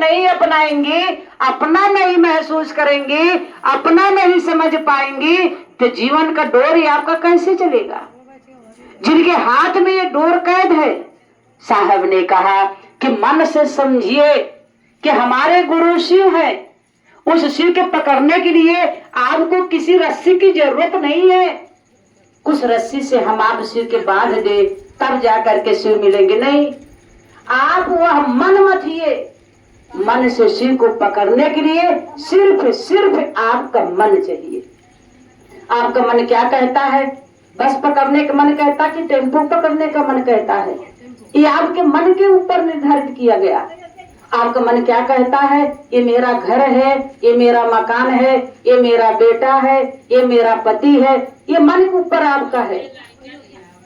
नहीं अपनाएंगी, अपना नहीं महसूस करेंगी, अपना नहीं समझ पाएंगी, तो जीवन का डोर ही आपका कैसे चलेगा? जिनके हाथ में ये डोर कैद है, साहब ने कहा कि मन से समझिए कि हमारे गुरु शिव है। उस शिव के पकड़ने के लिए आपको किसी रस्सी की जरूरत नहीं है। उस रस्सी से हम आप शिव के बांध दे तब जाकर के शिव मिलेंगे, नहीं। आप वह मन मत हिए। मन से शिव को पकड़ने के लिए सिर्फ आपका मन चाहिए। आपका मन क्या कहता है? बस पकड़ने का मन कहता कि टेम्पो पकड़ने का मन कहता है? ये आपके मन के ऊपर निर्धारित किया गया। आपका मन क्या कहता है? ये मेरा घर है, ये मेरा मकान है, ये मेरा बेटा है, ये मेरा पति है। ये मन के ऊपर आपका है।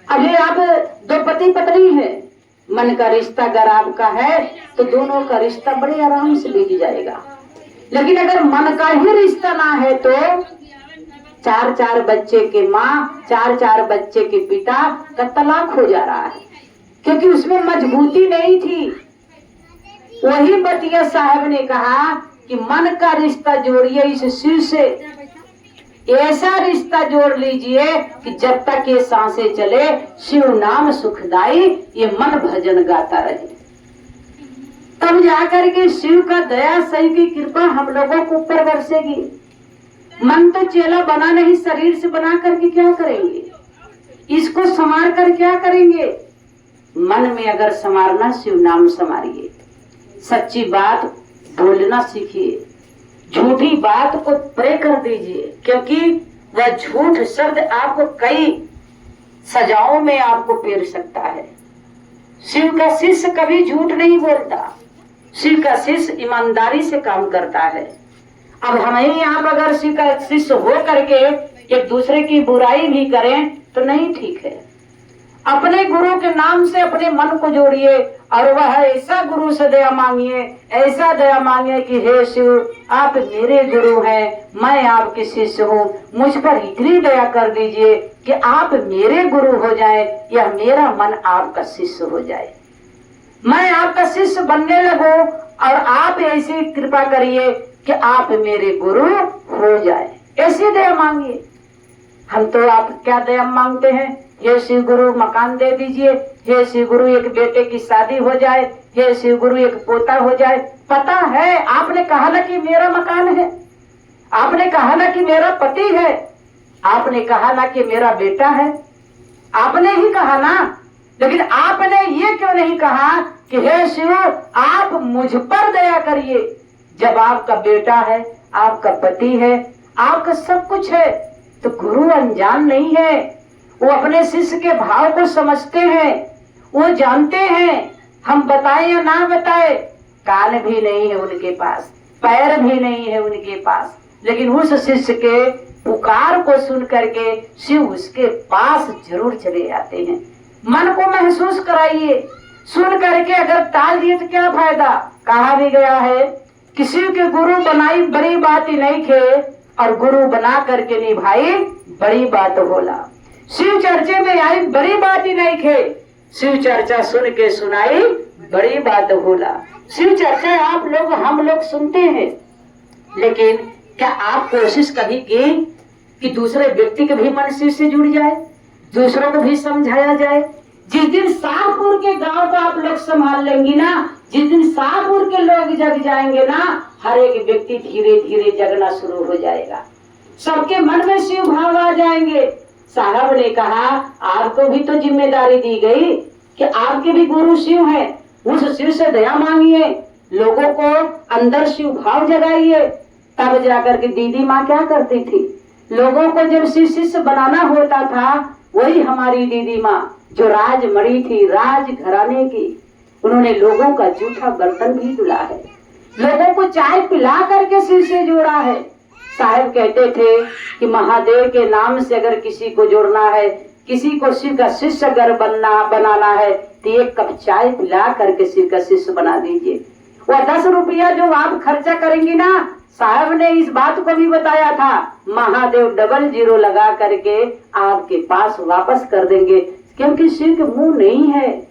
अभी आप दो पति पत्नी है, मन का रिश्ता अगर आपका है तो दोनों का रिश्ता बड़े आराम से बीत जाएगा। लेकिन अगर मन का ही रिश्ता ना है तो 4-4 बच्चे के माँ, 4-4 बच्चे के पिता का तलाक हो जा रहा है, क्योंकि उसमें मजबूती नहीं थी। वही बतिया साहब ने कहा कि मन का रिश्ता जोड़िए इस शिव से। ऐसा रिश्ता जोड़ लीजिए कि जब तक ये सांसें चले शिव नाम सुखदाई ये मन भजन गाता रहे। तब जाकर के शिव का दया सही की कृपा हम लोगों के ऊपर बरसेगी। मन तो चेला बना नहीं, शरीर से बना करके क्या करेंगे? इसको संवार कर क्या करेंगे? मन में अगर संवारना, शिव नाम संवारिए। सच्ची बात बोलना सीखिए, झूठी बात को प्रे कर दीजिए, क्योंकि वह झूठ शब्द आपको कई सजाओं में आपको पेर सकता है। शिव का शिष्य कभी झूठ नहीं बोलता। शिव का शिष्य ईमानदारी से काम करता है। अब हमें आप अगर शिव का शिष्य हो करके एक दूसरे की बुराई भी करें तो नहीं ठीक है। अपने गुरु के नाम से अपने मन को जोड़िए और वह ऐसा गुरु से दया मांगिए, ऐसा दया मांगिए कि हे शिव आप मेरे गुरु हैं, मैं आपके शिष्य हूँ, मुझ पर इतनी दया कर दीजिए कि आप मेरे गुरु हो जाए या मेरा मन आपका शिष्य हो जाए। मैं आपका शिष्य बनने लगूं और आप ऐसी कृपा करिए कि आप मेरे गुरु हो जाए। ऐसी दया मांगिए। हम तो आप क्या दया मांगते हैं? हे शिव गुरु मकान दे दीजिए, हे शिव गुरु एक बेटे की शादी हो जाए, हे शिव गुरु एक पोता हो जाए। पता है आपने कहा ना कि मेरा मकान है, आपने कहा ना कि मेरा पति है, आपने कहा ना कि मेरा बेटा है, आपने ही कहा ना। लेकिन आपने ये क्यों नहीं कहा कि हे शिव आप मुझ पर दया करिए? जब आपका बेटा है, आपका पति है, आपका सब कुछ है, तो गुरु अनजान नहीं है। वो अपने शिष्य के भाव को समझते हैं, वो जानते हैं। हम बताएं या ना बताएं, कान भी नहीं है उनके पास, पैर भी नहीं है उनके पास, लेकिन उस शिष्य के पुकार को सुन करके शिव उसके पास जरूर चले आते हैं। मन को महसूस कराइए। सुन करके अगर टाल दिए तो क्या फायदा? कहा भी गया है कि शिव के गुरु बनाई बड़ी बात ही नहीं थे और गुरु बना करके निभाई बड़ी बात होला। शिव चर्चे में आई बड़ी बात ही नहीं थे, शिव चर्चा सुन के सुनाई बड़ी बात होला। शिव चर्चा आप लोग हम लोग सुनते हैं, लेकिन क्या आप कोशिश कभी की कि दूसरे व्यक्ति के भी मन शिव से जुड़ जाए, दूसरों को भी समझाया जाए? जिस दिन शाहपुर के गांव को आप लोग संभाल लेंगी ना, जिस दिन शाहपुर के लोग जग जाएंगे ना, हर एक व्यक्ति धीरे धीरे जगना शुरू हो जाएगा। सबके मन में शिव भाव आ जाएंगे। साहब ने कहा आपको भी तो जिम्मेदारी दी गई कि आपके भी गुरु शिव है, उस शिव से दया मांगिए, लोगों को अंदर शिव भाव जगाइए। तब जाकर के दीदी माँ क्या करती थी? लोगों को जब शिव शिष्य बनाना होता था, वही हमारी दीदी माँ जो राजमणि थी, राज घराने की, उन्होंने लोगों का जूठा बर्तन भी धुला है, लोगों को चाय पिला करके शिव से जोड़ा है। साहब कहते थे कि महादेव के नाम से अगर किसी को जोड़ना है, किसी को शिव का शिष्य अगर बनाना है, तो 1 कप चाय पिला करके शिव का शिष्य बना दीजिए। वह 10 रुपया जो आप खर्चा करेंगी ना, साहब ने इस बात को भी बताया था, महादेव 00 लगा करके आपके पास वापस कर देंगे। क्योंकि शिव के मुंह नहीं है,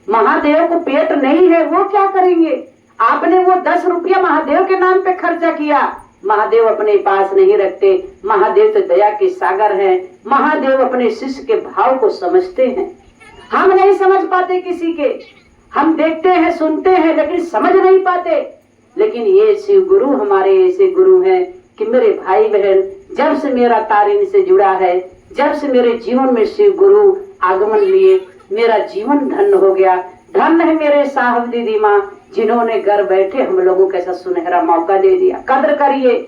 महादेव को पेट नहीं है, वो क्या करेंगे? आपने वो 10 रुपया महादेव के नाम पे खर्चा किया। महादेव अपने पास नहीं रखते, महादेव तो दया के सागर हैं। महादेव अपने शिष्य के भाव को समझते हैं। हम नहीं समझ पाते किसी के, हम देखते हैं सुनते हैं लेकिन समझ नहीं पाते। लेकिन ये शिव गुरु हमारे ऐसे गुरु हैं कि मेरे भाई बहन, जब से मेरा तारिणी से जुड़ा है, जब से मेरे जीवन में शिव गुरु आगमन लिए, मेरा जीवन धन्य हो गया। धन्य है मेरे साहब दीदी माँ, जिन्होंने घर बैठे हम लोगों को ऐसा सुनहरा मौका दे दिया। कद्र करिए,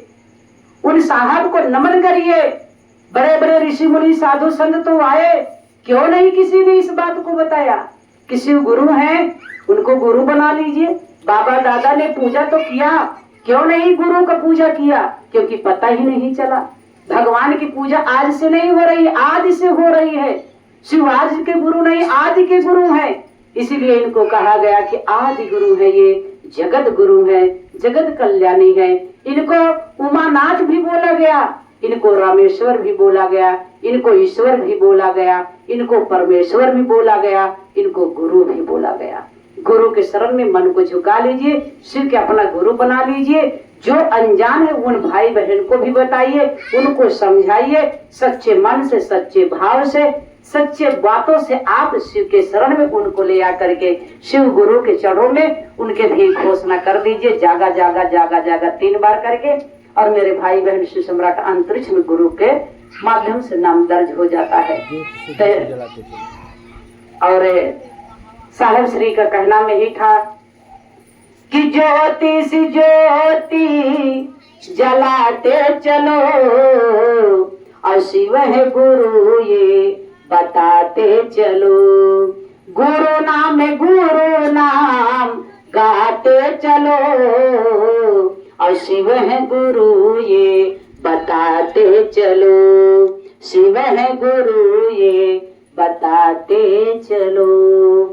उन साहब को नमन करिए। बड़े बड़े ऋषि मुनि साधु संत तो आए, क्यों नहीं किसी ने इस बात को बताया कि शिव गुरु हैं, उनको गुरु बना लीजिए। बाबा दादा ने पूजा तो किया, क्यों नहीं गुरु का पूजा किया? क्योंकि पता ही नहीं चला। भगवान की पूजा आज से नहीं हो रही, आज से हो रही है। शिव आज के गुरु नहीं, आज के गुरु हैं। इसीलिए इनको कहा गया कि आदि गुरु है, ये जगत गुरु है, जगत कल्याणी है। इनको उमानाथ भी बोला गया, इनको रामेश्वर भी बोला गया, इनको ईश्वर भी बोला गया, इनको परमेश्वर भी बोला गया, इनको गुरु भी बोला गया। गुरु के शरण में मन को झुका लीजिए, शिव के अपना गुरु बना लीजिए। जो अनजान है उन भाई बहन को भी बताइए, उनको समझाइए। सच्चे मन से, सच्चे भाव से, सच्चे बातों से आप शिव के शरण में उनको ले आकर के शिव गुरु के चरणों में उनके भी घोषणा कर दीजिए, जागा जागा जागा जागा 3 बार करके। और मेरे भाई बहन शिव सम्राट अंतरिक्ष में गुरु के माध्यम से नाम दर्ज हो जाता है। और साहेब श्री का कहना में ही था कि ज्योति सी ज्योति जलाते चलो, और शिव है गुरु ये बताते चलो। गुरु नाम गाते चलो, और शिव है गुरु ये बताते चलो। शिव है गुरु ये बताते चलो।